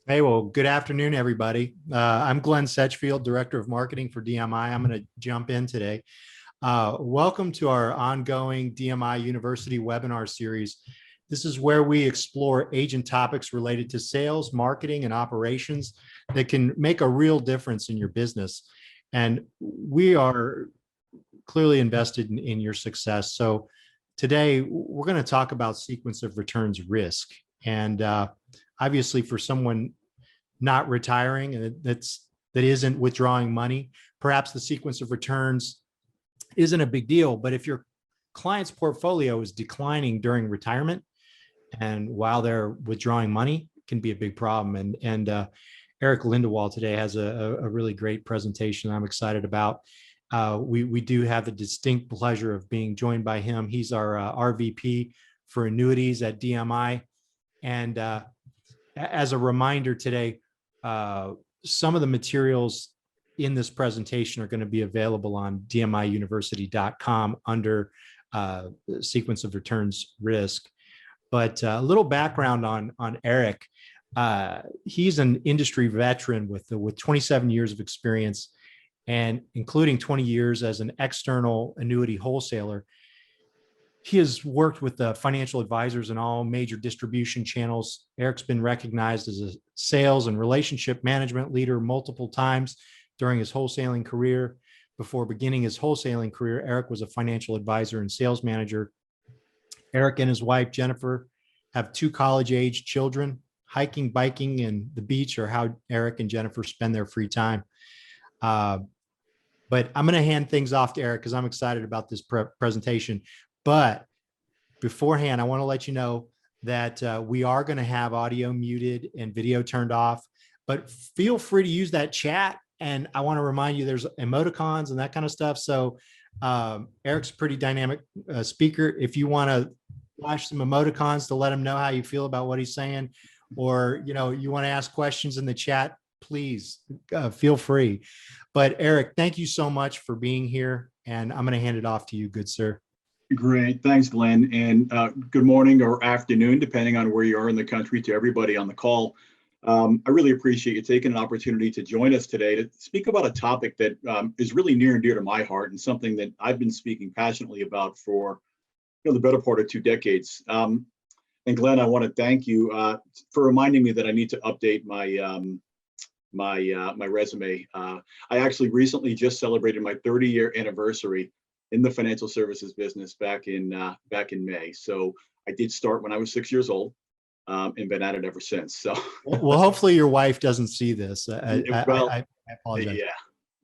Hey, well, good afternoon, everybody. I'm Glenn Setchfield, Director of Marketing for DMI. I'm going to jump in today. Welcome to our ongoing DMI University webinar series. This is where we explore agent topics related to sales, marketing, and operations that can make a real difference in your business. And we are clearly invested in your success. So today we're going to talk about sequence of returns risk. And obviously for someone not retiring and that isn't withdrawing money, perhaps the sequence of returns isn't a big deal. But if your client's portfolio is declining during retirement and while they're withdrawing money, it can be a big problem. And Erick Lindewall today has a really great presentation I'm excited about. We do have the distinct pleasure of being joined by him. He's our RVP for annuities at DMI. And as a reminder today, some of the materials in this presentation are going to be available on dmiuniversity.com under sequence of returns risk. But a little background on Erick. He's an industry veteran with 27 years of experience, and including 20 years as an external annuity wholesaler. He has worked with the financial advisors in all major distribution channels. Erick's been recognized as a sales and relationship management leader multiple times during his wholesaling career. Before beginning his wholesaling career, Erick was a financial advisor and sales manager. Erick and his wife, Jennifer, have 2 college-age children. Hiking, biking, and the beach are how Erick and Jennifer spend their free time. But I'm going to hand things off to Erick because I'm excited about this presentation. But beforehand, I want to let you know that we are going to have audio muted and video turned off, but feel free to use that chat. And I want to remind you there's emoticons and that kind of stuff. So Erick's a pretty dynamic speaker. If you want to flash some emoticons to let him know how you feel about what he's saying, or you want to ask questions in the chat, please feel free. But Erick, thank you so much for being here. And I'm going to hand it off to you, good sir. Great. Thanks, Glenn. And good morning or afternoon, depending on where you are in the country, to everybody on the call. I really appreciate you taking an opportunity to join us today to speak about a topic that is really near and dear to my heart and something that I've been speaking passionately about for the better part of 2 decades. And Glenn, I want to thank you for reminding me that I need to update my resume. I actually recently just celebrated my 30-year anniversary in the financial services business back in May. So I did start when I was 6 years old, and been at it ever since. So well, hopefully your wife doesn't see this. I apologize.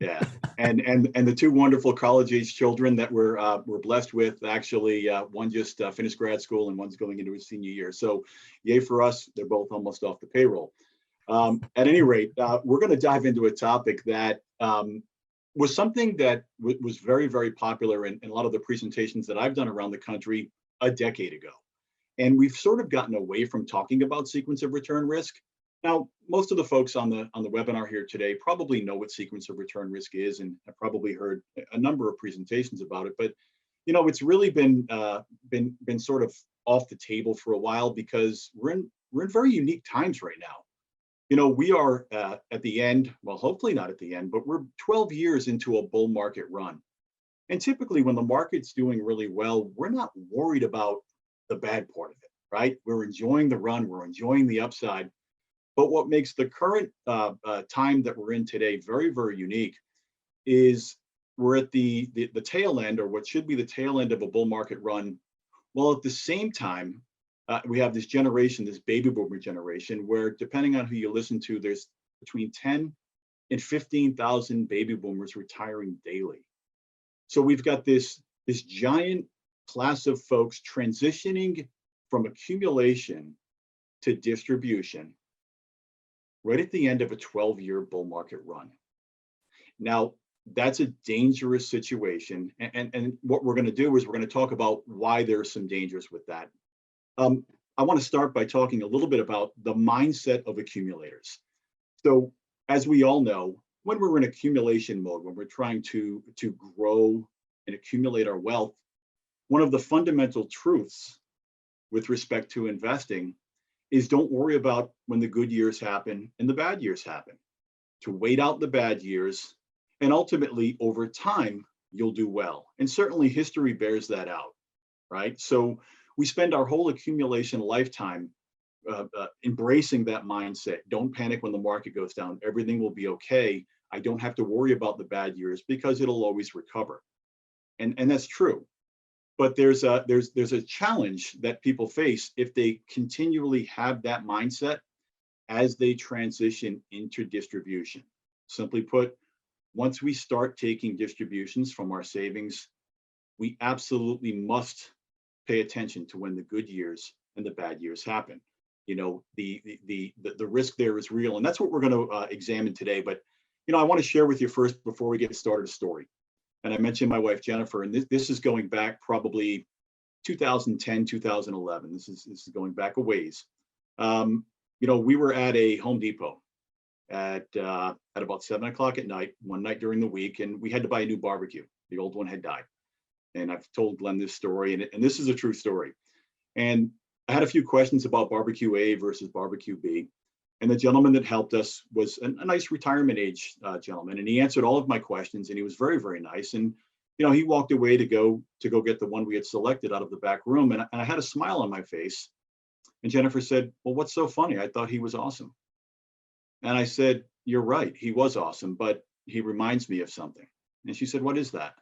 Yeah. And the 2 wonderful college-age children that we're blessed with, actually, one just finished grad school and one's going into his senior year. So yay for us. They're both almost off the payroll. At any rate, we're going to dive into a topic that was something that was very, very popular in a lot of the presentations that I've done around the country a decade ago. And we've sort of gotten away from talking about sequence of return risk. Now, most of the folks on the webinar here today probably know what sequence of return risk is, and have probably heard a number of presentations about it. But it's really been sort of off the table for a while because we're in very unique times right now. We are at the end, well, hopefully not at the end, but we're 12 years into a bull market run. And typically when the market's doing really well, we're not worried about the bad part of it, right? We're enjoying the run, we're enjoying the upside. But what makes the current time that we're in today very, very unique is we're at the tail end, or what should be the tail end of a bull market run, while at the same time, we have this generation, this baby boomer generation, where depending on who you listen to, there's between 10 and 15,000 baby boomers retiring daily. So we've got this giant class of folks transitioning from accumulation to distribution right at the end of a 12-year bull market run. Now, that's a dangerous situation. And what we're going to do is we're going to talk about why there's some dangers with that. I want to start by talking a little bit about the mindset of accumulators. So as we all know, when we're in accumulation mode, when we're trying to grow and accumulate our wealth, one of the fundamental truths with respect to investing is don't worry about when the good years happen and the bad years happen. To wait out the bad years, and ultimately over time, you'll do well. And certainly history bears that out, right? So we spend our whole accumulation lifetime embracing that mindset. Don't panic when the market goes down. Everything will be okay. I don't have to worry about the bad years because it'll always recover. And that's true. But there's a challenge that people face if they continually have that mindset as they transition into distribution. Simply put, once we start taking distributions from our savings, we absolutely must pay attention to when the good years and the bad years happen. You know, the risk there is real, and that's what we're going to examine today. But I want to share with you first, before we get started, a story. And I mentioned my wife Jennifer, and this is going back probably 2010, 2011. This is going back a ways. We were at a Home Depot at about 7 o'clock at night, one night during the week, and we had to buy a new barbecue. The old one had died. And I've told Glenn this story, and this is a true story. And I had a few questions about barbecue A versus barbecue B. And the gentleman that helped us was a nice retirement age gentleman, and he answered all of my questions, and he was very, very nice. And he walked away to go get the one we had selected out of the back room, and I had a smile on my face. And Jennifer said, "Well, what's so funny? I thought he was awesome." And I said, "You're right, he was awesome, but he reminds me of something." And she said, "What is that?"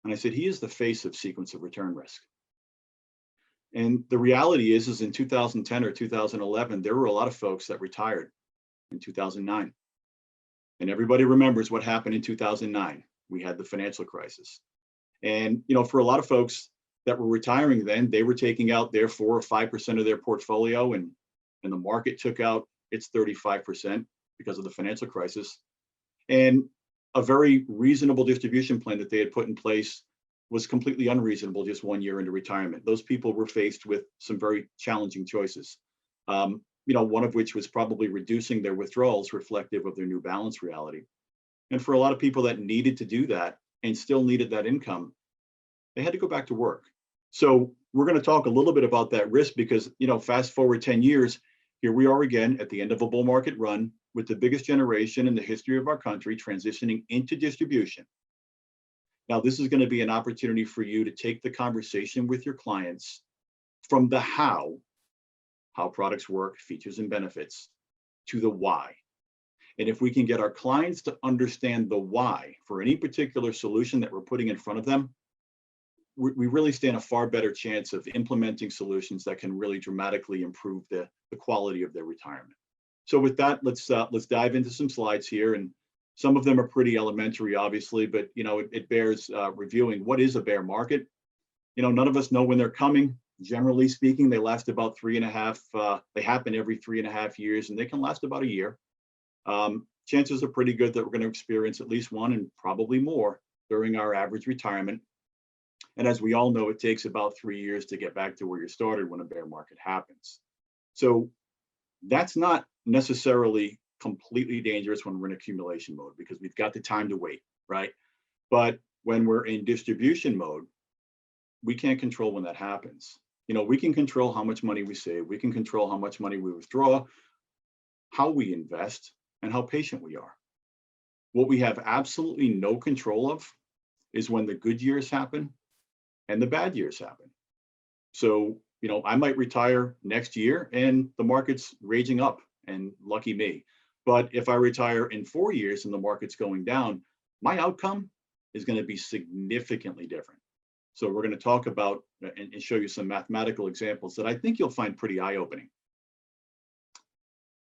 And I said, "He is the face of sequence of return risk." And the reality is in 2010 or 2011, there were a lot of folks that retired in 2009. And everybody remembers what happened in 2009. We had the financial crisis. And, for a lot of folks that were retiring then, they were taking out their 4 or 5% of their portfolio, and the market took out its 35% because of the financial crisis. And a very reasonable distribution plan that they had put in place was completely unreasonable just 1 year into retirement. Those people were faced with some very challenging choices. One of which was probably reducing their withdrawals reflective of their new balance reality. And for a lot of people that needed to do that and still needed that income, they had to go back to work. So we're going to talk a little bit about that risk because, fast forward 10 years, here we are again at the end of a bull market run with the biggest generation in the history of our country transitioning into distribution. Now, this is going to be an opportunity for you to take the conversation with your clients from the how products work, features and benefits, to the why. And if we can get our clients to understand the why for any particular solution that we're putting in front of them, we really stand a far better chance of implementing solutions that can really dramatically improve the quality of their retirement. So with that, let's dive into some slides here. And some of them are pretty elementary, obviously, but it bears reviewing. What is a bear market? None of us know when they're coming. Generally speaking, they last about 3.5. They happen every 3.5 years, and they can last about a year. Chances are pretty good that we're going to experience at least one and probably more during our average retirement. And as we all know, it takes about 3 years to get back to where you started when a bear market happens. So that's not necessarily completely dangerous when we're in accumulation mode because we've got the time to wait, right? But when we're in distribution mode, we can't control when that happens. We can control how much money we save. We can control how much money we withdraw, how we invest, and how patient we are. What we have absolutely no control of is when the good years happen and the bad years happen. So, I might retire next year and the market's raging up, and lucky me. But if I retire in 4 years and the market's going down, my outcome is going to be significantly different. So we're going to talk about and show you some mathematical examples that I think you'll find pretty eye-opening.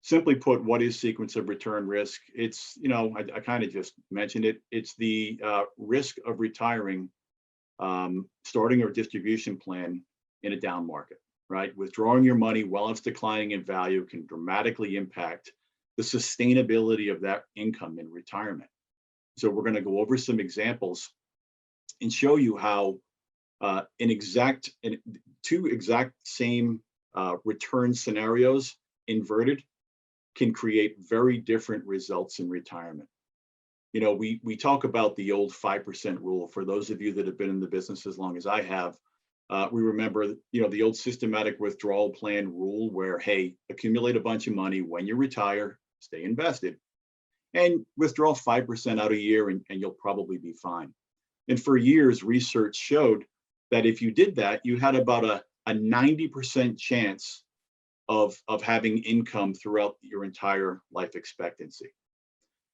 Simply put, what is sequence of return risk? It's, I kind of just mentioned it. It's the risk of retiring, starting a distribution plan in a down market, right? Withdrawing your money while it's declining in value can dramatically impact the sustainability of that income in retirement. So we're going to go over some examples and show you how two exact same return scenarios inverted can create very different results in retirement. We talk about the old 5% rule. For those of you that have been in the business as long as I have, We remember, the old systematic withdrawal plan rule where, hey, accumulate a bunch of money when you retire, stay invested, and withdraw 5% out a year, and you'll probably be fine. And for years, research showed that if you did that, you had about a 90% chance of having income throughout your entire life expectancy.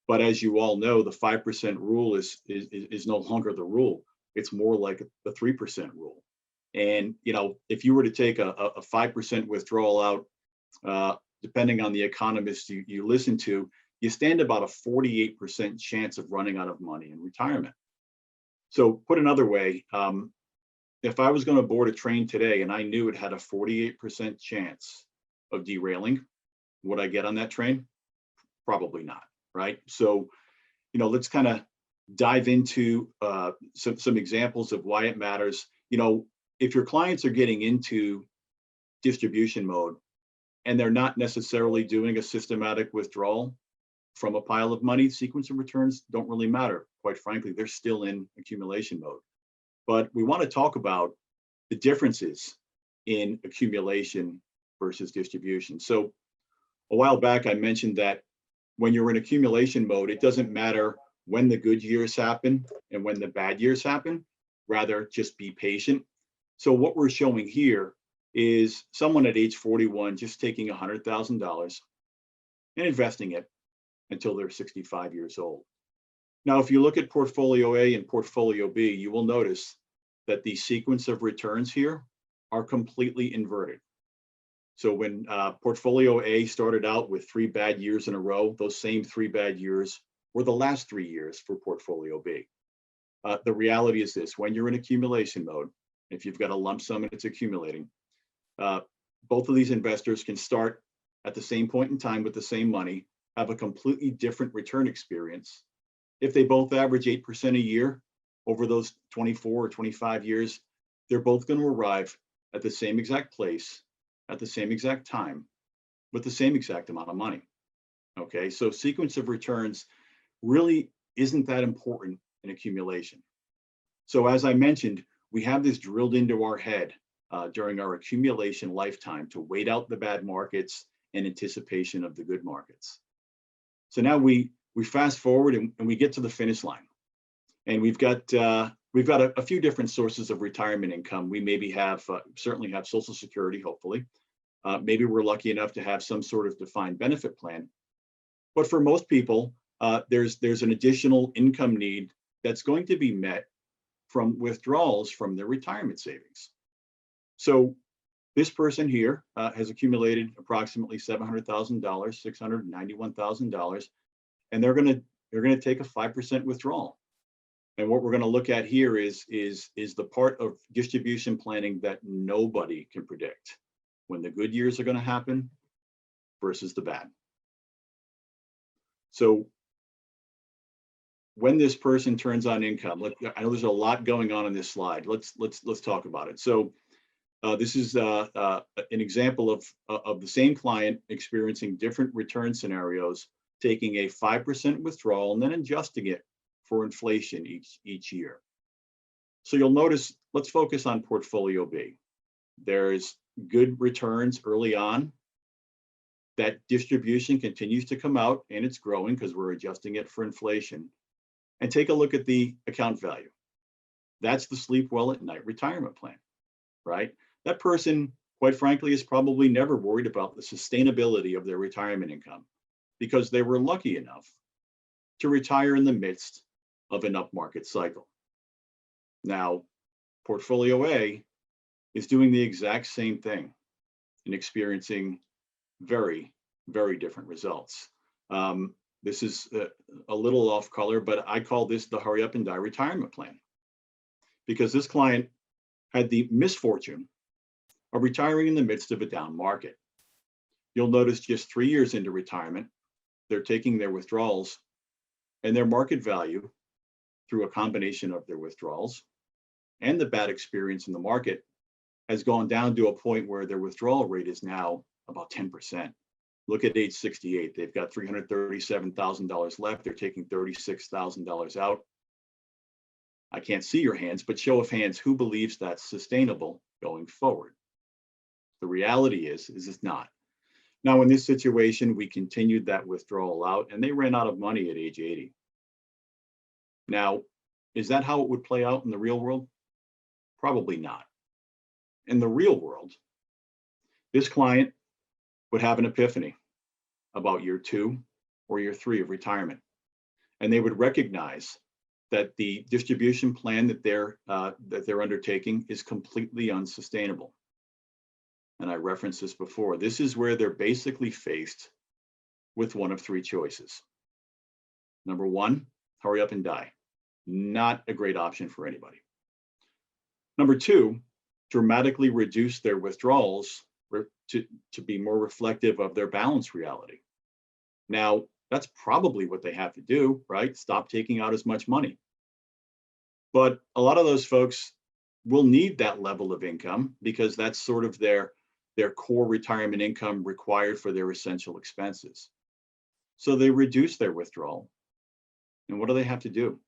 But as you all know, the 5% rule is no longer the rule. It's more like the 3% rule. And if you were to take a 5% withdrawal out, depending on the economist you listen to, you stand about a 48% chance of running out of money in retirement. So put another way, if I was going to board a train today and I knew it had a 48% chance of derailing, would I get on that train? Probably not, right? So, let's kind of dive into some examples of why it matters. If your clients are getting into distribution mode and they're not necessarily doing a systematic withdrawal from a pile of money, sequence of returns don't really matter. Quite frankly, they're still in accumulation mode. But we want to talk about the differences in accumulation versus distribution. So a while back, I mentioned that when you're in accumulation mode, it doesn't matter when the good years happen and when the bad years happen, rather just be patient. So what we're showing here is someone at age 41 just taking $100,000 and investing it until they're 65 years old. Now, if you look at portfolio A and portfolio B, you will notice that the sequence of returns here are completely inverted. So when portfolio A started out with 3 bad years in a row, those same 3 bad years were the last 3 years for portfolio B. The reality is this: when you're in accumulation mode, if you've got a lump sum and it's accumulating, both of these investors can start at the same point in time with the same money, have a completely different return experience. If they both average 8% a year over those 24 or 25 years, they're both going to arrive at the same exact place, at the same exact time, with the same exact amount of money. Okay, so sequence of returns really isn't that important in accumulation. So as I mentioned, we have this drilled into our head during our accumulation lifetime to wait out the bad markets in anticipation of the good markets. So now we fast forward and we get to the finish line, and we've got a few different sources of retirement income. We maybe certainly have Social Security, hopefully. Maybe we're lucky enough to have some sort of defined benefit plan. But for most people, there's an additional income need that's going to be met from withdrawals from their retirement savings. So this person here has accumulated approximately $700,000, $691,000, and they're going to take a 5% withdrawal. And what we're going to look at here is the part of distribution planning that nobody can predict, when the good years are going to happen versus the bad. So when this person turns on income, I know there's a lot going on in this slide. Let's talk about it. So this is an example of the same client experiencing different return scenarios, taking a 5% withdrawal and then adjusting it for inflation each year. So you'll notice, let's focus on portfolio B. There's good returns early on. That distribution continues to come out and it's growing because we're adjusting it for inflation. And take a look at the account value. That's the sleep well at night retirement plan, right? That person, quite frankly, is probably never worried about the sustainability of their retirement income because they were lucky enough to retire in the midst of an upmarket cycle. Now, portfolio A is doing the exact same thing and experiencing very, very different results. This is a little off color, but I call this the hurry up and die retirement plan, because this client had the misfortune of retiring in the midst of a down market. You'll notice just 3 years into retirement, they're taking their withdrawals, and their market value, through a combination of their withdrawals and the bad experience in the market, has gone down to a point where their withdrawal rate is now about 10%. Look at age 68. They've got $337,000 left. They're taking $36,000 out. I can't see your hands, but show of hands, who believes that's sustainable going forward. The reality is it's not. Now, in this situation, we continued that withdrawal out and they ran out of money at age 80. Now, is that how it would play out in the real world? Probably not. In the real world, this client would have an epiphany about year 2 or year 3 of retirement. And they would recognize that the distribution plan that they're undertaking is completely unsustainable. And I referenced this before. This is where they're basically faced with one of 3 choices. Number 1, hurry up and die. Not a great option for anybody. Number 2, dramatically reduce their withdrawals to be more reflective of their balance reality. Now, that's probably what they have to do, right? Stop taking out as much money. But a lot of those folks will need that level of income because that's sort of their core retirement income required for their essential expenses. So they reduce their withdrawal. And what do they have to do?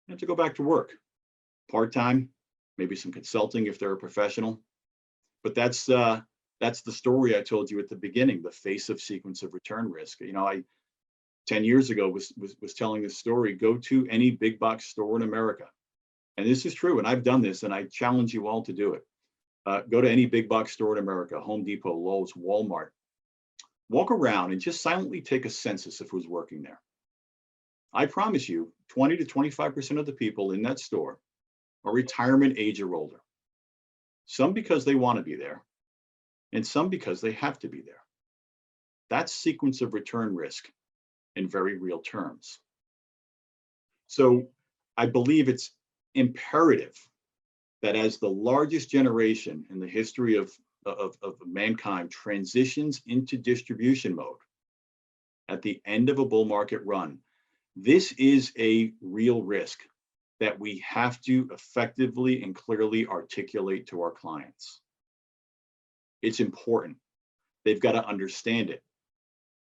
They have to go back to work, part-time, maybe some consulting if they're a professional. But that's the story I told you at the beginning, the face of sequence of return risk. You know, I 10 years ago was telling this story. Go to any big box store in America, and this is true, and I've done this, and I challenge you all to do it. Go to any big box store in America, Home Depot, Lowe's, Walmart. Walk around and just silently take a census of who's working there. I promise you, 20 to 25% of the people in that store are retirement age or older. Some because they want to be there, and some because they have to be there. That's sequence of return risk in very real terms. So I believe it's imperative that as the largest generation in the history of mankind transitions into distribution mode at the end of a bull market run, this is a real risk that we have to effectively and clearly articulate to our clients. It's important. They've got to understand it.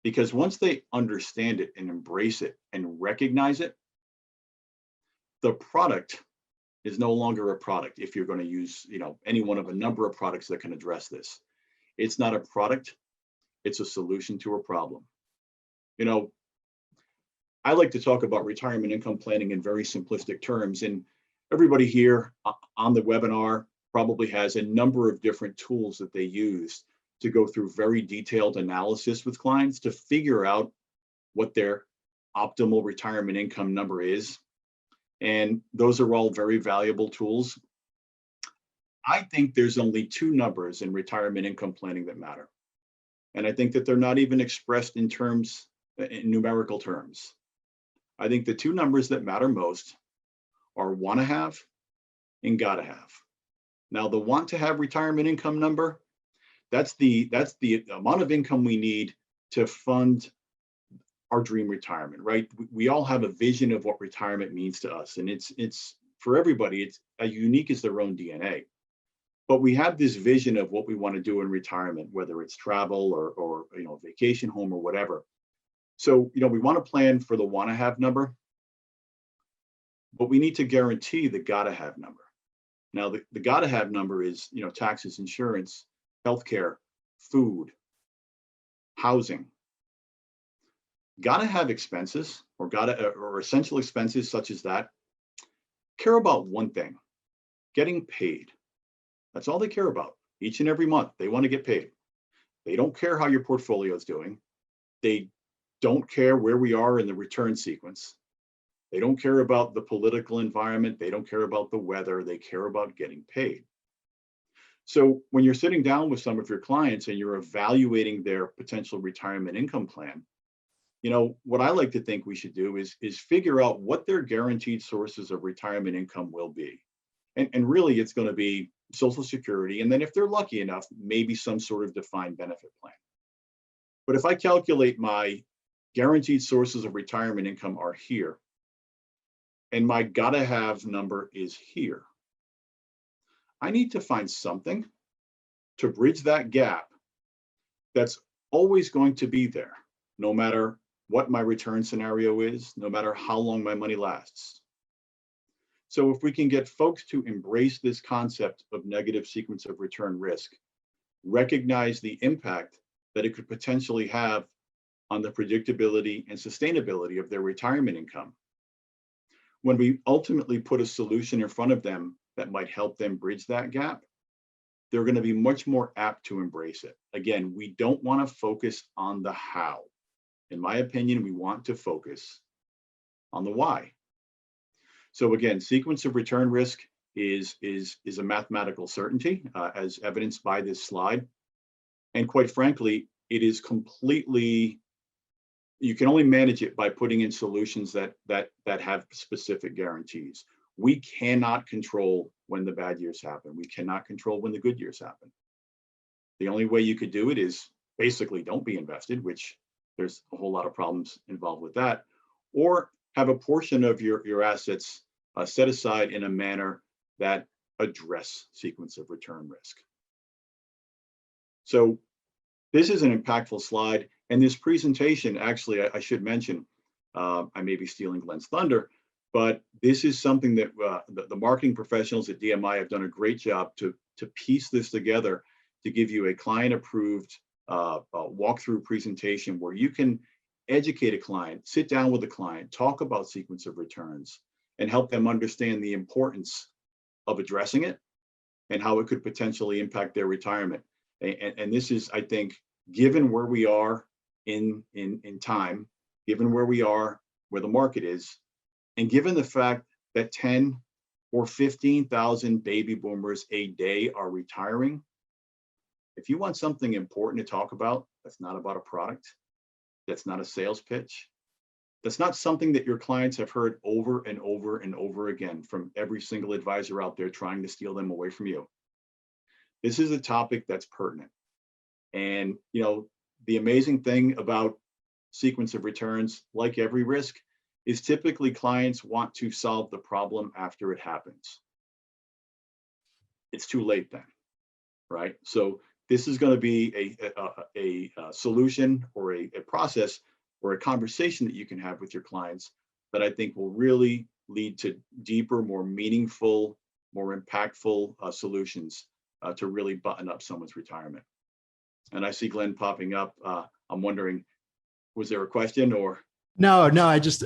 Because once they understand it and embrace it and recognize it, the product is no longer a product if you're going to use, any one of a number of products that can address this. It's not a product, it's a solution to a problem. I like to talk about retirement income planning in very simplistic terms, and everybody here on the webinar probably has a number of different tools that they use to go through very detailed analysis with clients to figure out what their optimal retirement income number is. And those are all very valuable tools. I think there's only 2 numbers in retirement income planning that matter. And I think that they're not even expressed in numerical terms. I think the 2 numbers that matter most are want to have and gotta have. Now, the want to have retirement income number, that's the amount of income we need to fund our dream retirement, right? We all have a vision of what retirement means to us, and it's for everybody. It's as unique as their own DNA. But we have this vision of what we want to do in retirement, whether it's travel or vacation home or whatever. So we want to plan for the want to have number, but we need to guarantee the gotta have number. Now, the gotta have number is taxes, insurance, healthcare, food, housing. Gotta have expenses or essential expenses such as that care about one thing: getting paid. That's all they care about. Each and every month, they want to get paid. They don't care how your portfolio is doing. They don't care where we are in the return sequence. They don't care about the political environment. They don't care about the weather. They care about getting paid. So when you're sitting down with some of your clients and you're evaluating their potential retirement income plan, what I like to think we should do is figure out what their guaranteed sources of retirement income will be. And really, it's going to be Social Security. And then if they're lucky enough, maybe some sort of defined benefit plan. But if I calculate my guaranteed sources of retirement income are here, and my gotta have number is here, I need to find something to bridge that gap that's always going to be there, no matter what my return scenario is, no matter how long my money lasts. So if we can get folks to embrace this concept of negative sequence of return risk, recognize the impact that it could potentially have on the predictability and sustainability of their retirement income, when we ultimately put a solution in front of them that might help them bridge that gap, they're going to be much more apt to embrace it. Again, we don't want to focus on the how. In my opinion, we want to focus on the why. So again, sequence of return risk is a mathematical certainty, as evidenced by this slide. And quite frankly, it is completely, you can only manage it by putting in solutions that have specific guarantees. We cannot control when the bad years happen. We cannot control when the good years happen. The only way you could do it is basically don't be invested, which there's a whole lot of problems involved with that, or have a portion of your assets set aside in a manner that address sequence of return risk. So this is an impactful slide. And this presentation, actually, I should mention, I may be stealing Glenn's thunder, but this is something that the marketing professionals at DMI have done a great job to piece this together to give you a client-approved walkthrough presentation where you can educate a client, sit down with a client, talk about sequence of returns, and help them understand the importance of addressing it and how it could potentially impact their retirement. And this is, I think, given where we are in time, given where we are, where the market is, and given the fact that 10 or 15,000 baby boomers a day are retiring, if you want something important to talk about, that's not about a product, that's not a sales pitch, that's not something that your clients have heard over and over and over again from every single advisor out there trying to steal them away from you. This is a topic that's pertinent. And, you know, the amazing thing about sequence of returns, like every risk, is typically clients want to solve the problem after it happens. It's too late then, right? So this is going to be a solution or a process or a conversation that you can have with your clients that I think will really lead to deeper, more meaningful, more impactful solutions to really button up someone's retirement. And I see Glenn popping up. I'm wondering, was there a question or? No, I just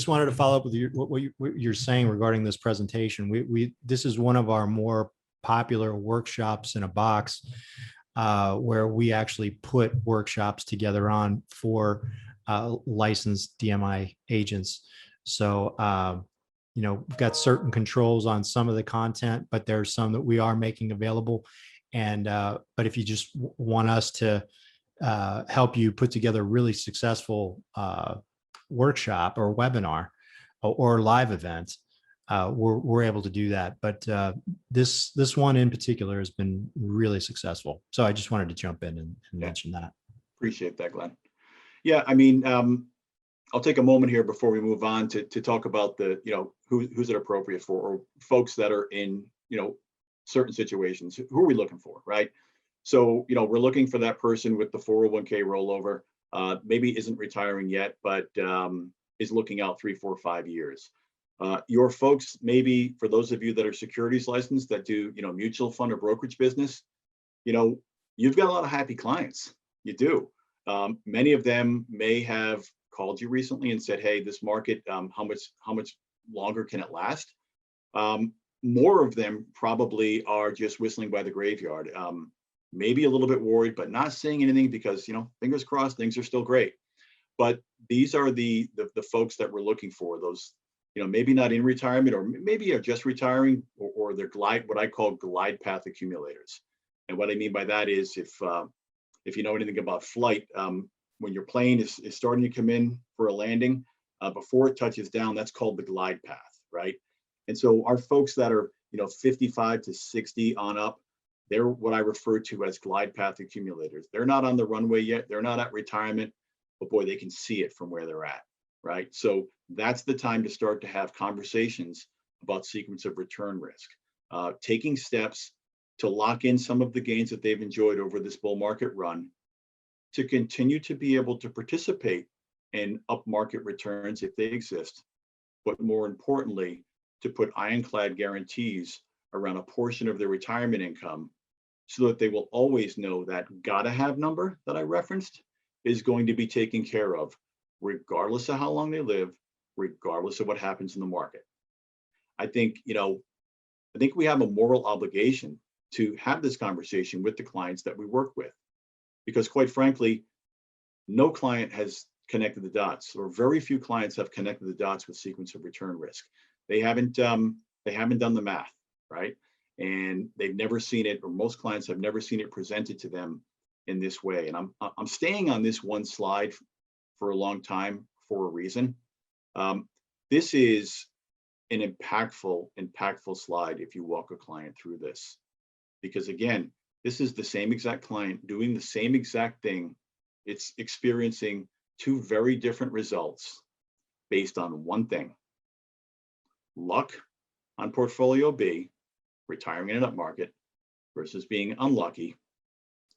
wanted to follow up with what you're saying regarding this presentation. This is one of our more popular workshops in a box, where we actually put workshops together on for licensed DMI agents. So, you know, we've got certain controls on some of the content, but there's some that we are making available. And but if you just want us to help you put together a really successful workshop or webinar or live event, we're able to do that. But this one in particular has been really successful. So I just wanted to jump in and mention that. Appreciate that, Glenn. Yeah, I mean, I'll take a moment here before we move on to talk about the, you know, who's it appropriate for, or folks that are in, you know, certain situations. Who are we looking for, right? So, you know, we're looking for that person with the 401k rollover, maybe isn't retiring yet, but is looking out 3, 4, 5 years. Your folks, maybe for those of you that are securities licensed that do, you know, mutual fund or brokerage business, you know, you've got a lot of happy clients. You do. Many of them may have called you recently and said, hey, this market, how much longer can it last? More of them probably are just whistling by the graveyard. Maybe a little bit worried, but not saying anything because, you know, fingers crossed, things are still great. But these are the folks that we're looking for, those, you know, maybe not in retirement, or maybe are just retiring, or they're what I call glide path accumulators. And what I mean by that is if you know anything about flight, when your plane is starting to come in for a landing, before it touches down, that's called the glide path, right? And so our folks that are, you know, 55 to 60 on up, they're what I refer to as glide path accumulators. They're not on the runway yet. They're not at retirement, but boy, they can see it from where they're at, right? So that's the time to start to have conversations about sequence of return risk, taking steps to lock in some of the gains that they've enjoyed over this bull market run, to continue to be able to participate in up market returns if they exist, but more importantly, to put ironclad guaretees around a portion of their retirement income so that they will always know that gotta have number that I referenced is going to be taken care of, regardless of how long they live, regardless of what happens in the market. I think, I think we have a moral obligation to have this conversation with the clients that we work with, because quite frankly, no client has connected the dots, or very few clients have connected the dots with sequence of return risk. They haven't done the math, right? And they've never seen it, or most clients have never seen it presented to them in this way. And I'm staying on this one slide for a long time for a reason. This is an impactful slide if you walk a client through this, because again, this is the same exact client doing the same exact thing. It's experiencing two very different results based on one thing: luck on portfolio B, retiring in an up market, versus being unlucky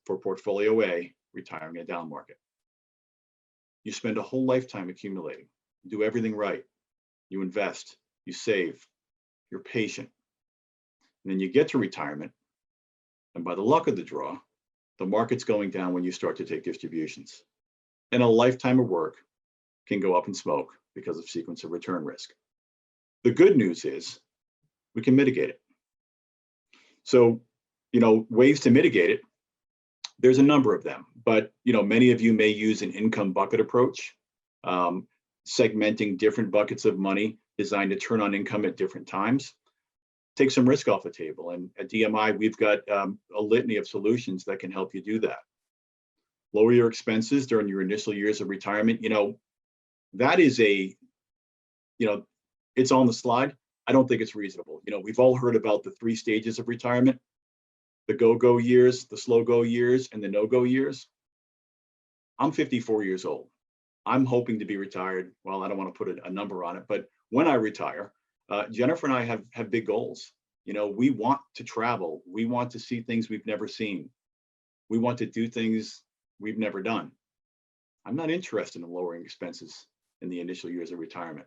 for portfolio A, retiring in a down market. You spend a whole lifetime accumulating, you do everything right, you invest, you save, you're patient. And then you get to retirement, and by the luck of the draw, the market's going down when you start to take distributions. And a lifetime of work can go up in smoke because of sequence of return risk. The good news is we can mitigate it. So, ways to mitigate it, there's a number of them, but many of you may use an income bucket approach, segmenting different buckets of money designed to turn on income at different times. Take some risk off the table. And at DMI, we've got a litany of solutions that can help you do that. Lower your expenses during your initial years of retirement. That is it's on the slide. I don't think it's reasonable. We've all heard about the 3 stages of retirement: the go-go years, the slow-go years, and the no-go years. I'm 54 years old. I'm hoping to be retired. Well, I don't want to put a number on it, but when I retire, Jennifer and I have big goals. We want to travel. We want to see things we've never seen. We want to do things we've never done. I'm not interested in lowering expenses in the initial years of retirement.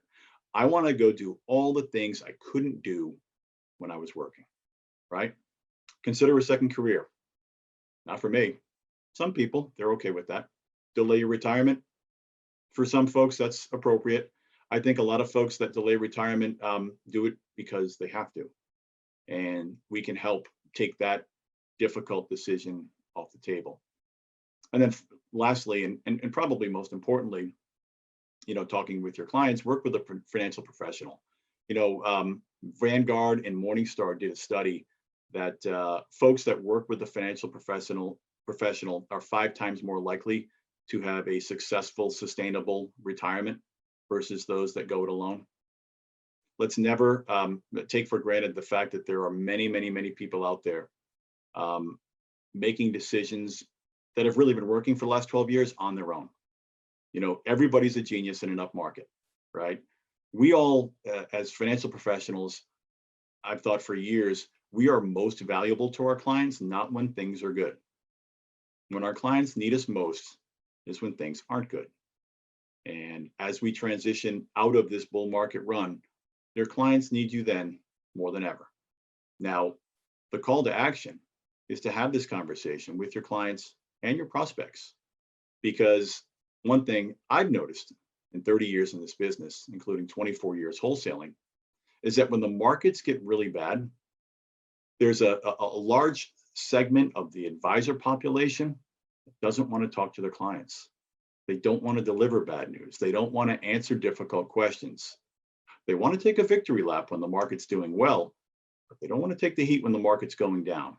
I want to go do all the things I couldn't do when I was working, right? Consider a second career. Not for me. Some people, they're okay with that. Delay your retirement. For some folks, that's appropriate. I think a lot of folks that delay retirement do it because they have to. And we can help take that difficult decision off the table. And then lastly, and probably most importantly, talking with your clients, work with a financial professional. Vanguard and Morningstar did a study that folks that work with a financial professional are 5 times more likely to have a successful, sustainable retirement versus those that go it alone. Let's never take for granted the fact that there are many, many, many people out there making decisions that have really been working for the last 12 years on their own. Everybody's a genius in an up market, right? We all, as financial professionals, I've thought for years, we are most valuable to our clients, not when things are good. When our clients need us most is when things aren't good. And as we transition out of this bull market run, their clients need you then more than ever. Now, the call to action is to have this conversation with your clients and your prospects, because one thing I've noticed in 30 years in this business, including 24 years wholesaling, is that when the markets get really bad, there's a large segment of the advisor population that doesn't want to talk to their clients. They don't want to deliver bad news. They don't want to answer difficult questions. They want to take a victory lap when the market's doing well, but they don't want to take the heat when the market's going down.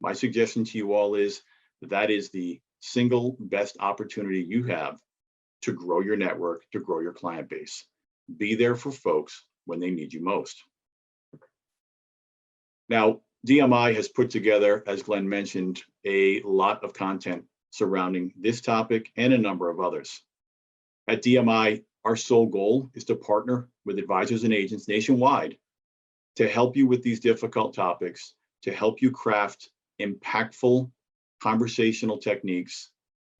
My suggestion to you all is that is the single best opportunity you have to grow your network, to grow your client base. Be there for folks when they need you most. Now, DMI has put together, as Glenn mentioned, a lot of content surrounding this topic and a number of others. At DMI, our sole goal is to partner with advisors and agents nationwide to help you with these difficult topics, to help you craft impactful conversational techniques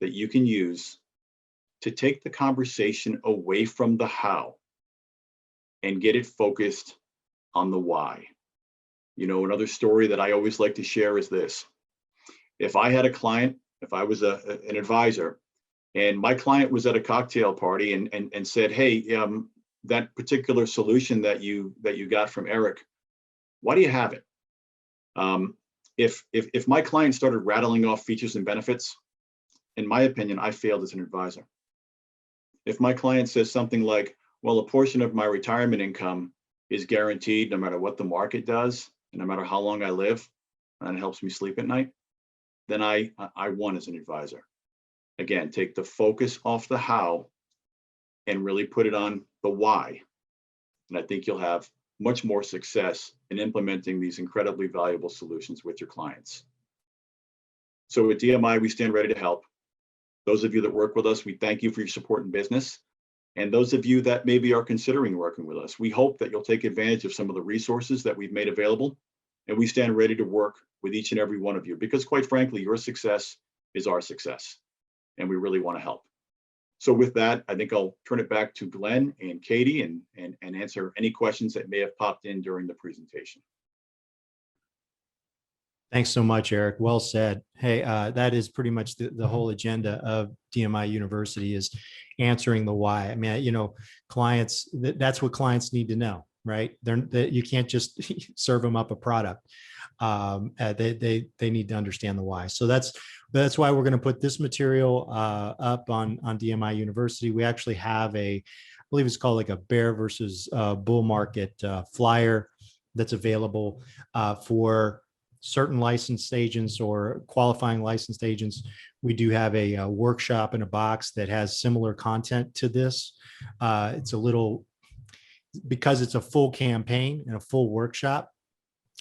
that you can use to take the conversation away from the how and get it focused on the why. You know, another story that I always like to share is this. If I had a client, if I was an advisor, and my client was at a cocktail party and said, hey, that particular solution that you got from Erick, why do you have it? If my client started rattling off features and benefits, in my opinion, I failed as an advisor. If my client says something like, well, a portion of my retirement income is guaranteed no matter what the market does, and no matter how long I live, and it helps me sleep at night, then I won as an advisor. Again, take the focus off the how and really put it on the why. And I think you'll have much more success in implementing these incredibly valuable solutions with your clients. So at DMI, we stand ready to help. Those of you that work with us, we thank you for your support in business. And those of you that maybe are considering working with us, we hope that you'll take advantage of some of the resources that we've made available. And we stand ready to work with each and every one of you, because quite frankly, your success is our success. And we really want to help. So with that, I think I'll turn it back to Glenn and Katie and answer any questions that may have popped in during the presentation. Thanks so much, Erick. Well said. Hey, that is pretty much the whole agenda of DMI University, is answering the why. I mean, you know, clients, that's what clients need to know, right? You can't just serve them up a product. They need to understand the why. So that's why we're going to put this material up on DMI University. We actually have I believe it's called like a bear versus bull market flyer that's available for certain licensed agents or qualifying licensed agents. We do have a workshop in a box that has similar content to this. It's a little, because it's a full campaign and a full workshop,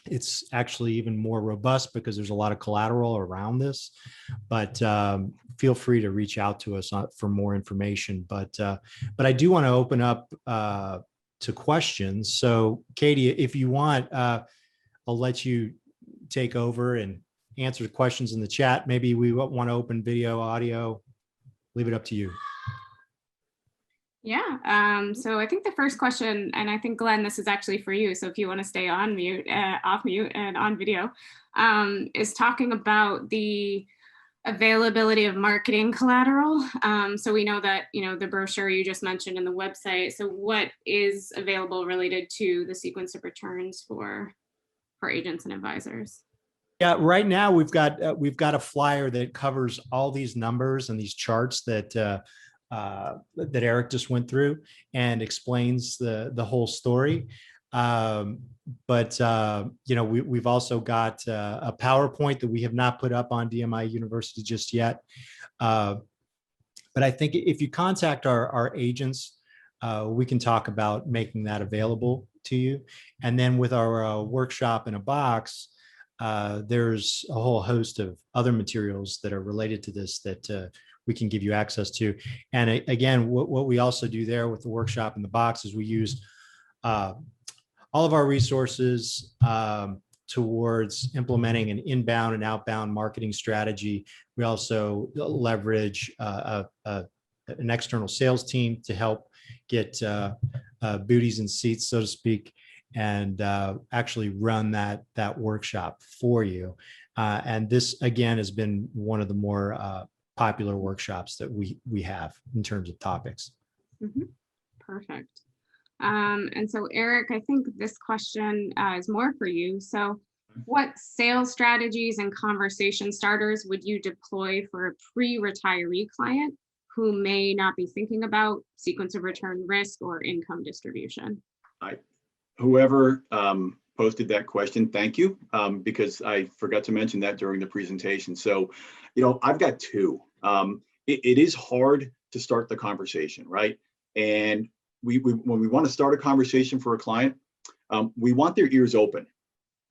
it's actually even more robust because there's a lot of collateral around this. But feel free to reach out to us for more information. But I do want to open up to questions. So Katie, if you want, I'll let you take over and answer the questions in the chat. Maybe we want to open video, audio, leave it up to you. Yeah, so I think the first question, and I think Glenn, this is actually for you. So if you want to stay on mute, off mute and on video, is talking about the availability of marketing collateral. So we know that, you know, the brochure you just mentioned in the website. So what is available related to the sequence of returns for agents and advisors? Yeah, right now we've got a flyer that covers all these numbers and these charts that Erick just went through and explains the whole story. But you know, we've also got a PowerPoint that we have not put up on DMI University just yet. But I think if you contact our agents, we can talk about making that available to you. And then with our workshop in a box, there's a whole host of other materials that are related to this that we can give you access to. And again, what we also do there with the workshop in the box is we use all of our resources towards implementing an inbound and outbound marketing strategy. We also leverage an external sales team to help get booties and seats, so to speak, and actually run that workshop for you. And this, again, has been one of the more popular workshops that we have in terms of topics. Mm-hmm. Perfect. And so Erick, I think this question is more for you. So what sales strategies and conversation starters would you deploy for a pre-retiree client who may not be thinking about sequence of return risk or income distribution? Whoever posted that question, thank you, because I forgot to mention that during the presentation. So, you know, I've got two. It is hard to start the conversation, right? And when we want to start a conversation for a client, we want their ears open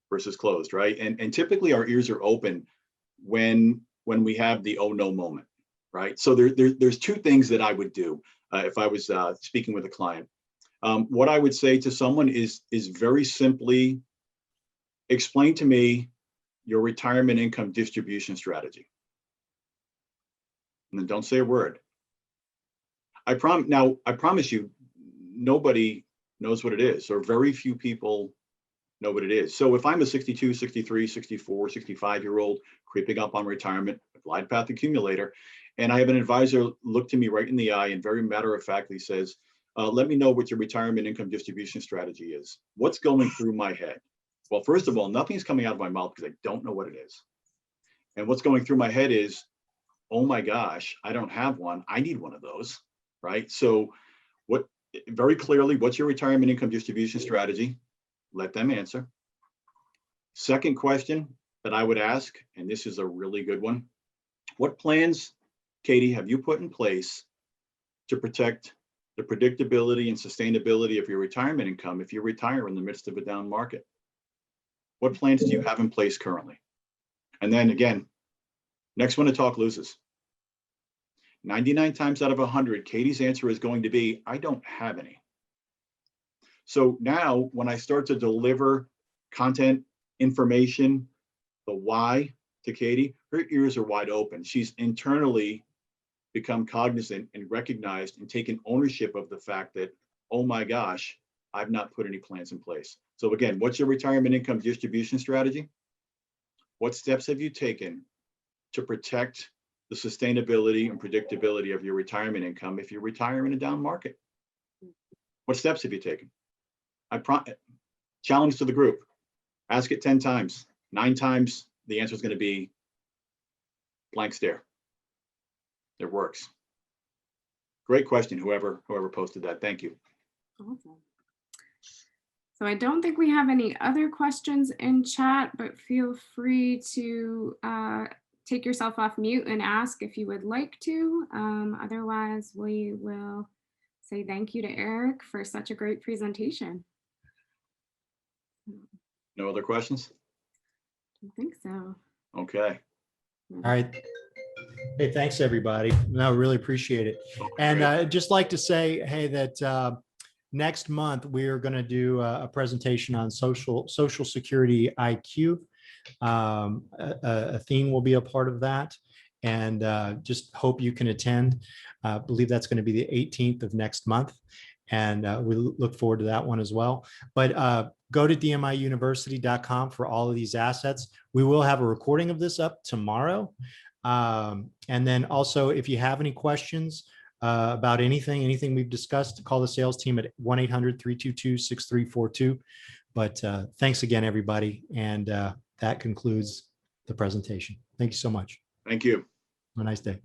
versus closed, right? And typically our ears are open when we have the oh no moment, right? So there's two things that I would do if I was speaking with a client. What I would say to someone is very simply, explain to me your retirement income distribution strategy. And then don't say a word. I promise you, nobody knows what it is, or very few people know what it is. So if I'm a 62, 63, 64, 65-year-old creeping up on retirement, a glide path accumulator, and I have an advisor look to me right in the eye and very matter-of-factly says, let me know what your retirement income distribution strategy is. What's going through my head? Well, first of all, nothing's coming out of my mouth because I don't know what it is. And what's going through my head is, oh my gosh, I don't have one. I need one of those, right? So what, very clearly, what's your retirement income distribution strategy? Let them answer. Second question that I would ask, and this is a really good one. What plans, Katie, have you put in place to protect the predictability and sustainability of your retirement income if you retire in the midst of a down market? What plans do you have in place currently? And then again, next one to talk loses. 99 times out of 100, Katie's answer is going to be, I don't have any. So now when I start to deliver content, information, the why to Katie, her ears are wide open. She's internally become cognizant and recognized and taken ownership of the fact that, oh my gosh, I've not put any plans in place. So again, what's your retirement income distribution strategy? What steps have you taken to protect the sustainability and predictability of your retirement income if you retire in a down market? What steps have you taken? Challenge to the group. Ask it 10 times. 9 times, the answer is going to be blank stare. It works. Great question, whoever posted that. Thank you. Awesome. So I don't think we have any other questions in chat, but feel free to take yourself off mute and ask if you would like to. Otherwise, we will say thank you to Eric for such a great presentation. No other questions? I think so. Okay. All right. Hey, thanks everybody. No, really appreciate it. Oh, And great. I'd just like to say, hey, that next month we are going to do a presentation on social security IQ. Athene will be a part of that, and just hope you can attend. I believe that's going to be the 18th of next month, and we look forward to that one as well. But go to dmiuniversity.com for all of these assets. We will have a recording of this up tomorrow. And then also, if you have any questions about anything we've discussed, call the sales team at 1-800-322-6342. But thanks again, everybody. And that concludes the presentation. Thank you so much. Thank you. Have a nice day.